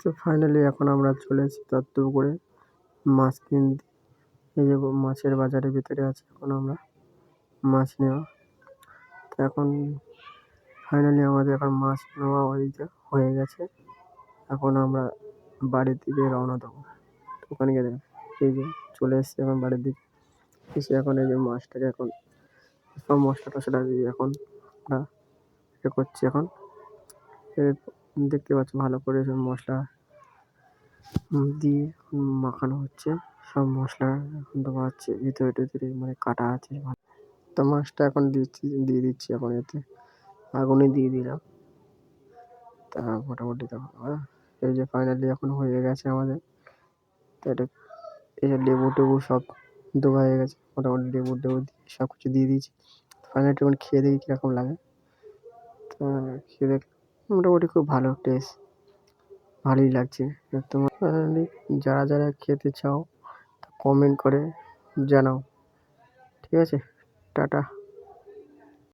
তো ফাইনালি এখন আমরা চলে এসেছি তত্ত্ব করে মাছ কিনতে। এই যে মাছের বাজারের ভিতরে আছি এখন আমরা মাছ নেওয়া। তো এখন ফাইনালি আমাদের এখন মাছ নেওয়া হয়ে গেছে। এখন আমরা বাড়ির দিকে রওনা দেবো। তো ওখানে গিয়ে এই যে চলে এসেছি এখন বাড়ির দিকে। এসে এখন এই যে মাছটাকে এখন সব মশলা টশলা দিয়ে এখন আমরা করছি এখন। দেখতে পাচ্ছ ভালো করে সব মশলা দিয়ে মাখানো হচ্ছে। সব মশলা এখন দেওয়া হচ্ছে ভিতরে টিতরে মানে কাটা আছে। তো মাছটা এখন দিয়ে দিচ্ছি এখন এতে আগুনে দিয়ে দিলাম। তা মোটামুটি তখন এই যে ফাইনালি এখন হয়ে গেছে আমাদের। তো এটা এই যে লেবু টেবু সব দেওয়া হয়ে গেছে মোটামুটি লেবু টেবু দিয়ে সব কিছু দিয়ে দিয়েছি। ফাইনালি এখন খেয়ে দেখি কীরকম লাগে। তো খেয়ে দেখ মোটামুটি খুব ভালো টেস্ট, ভালোই লাগছে। তোমার যারা যারা খেতে চাও কমেন্ট করে জানাও। ঠিক আছে, টাটা।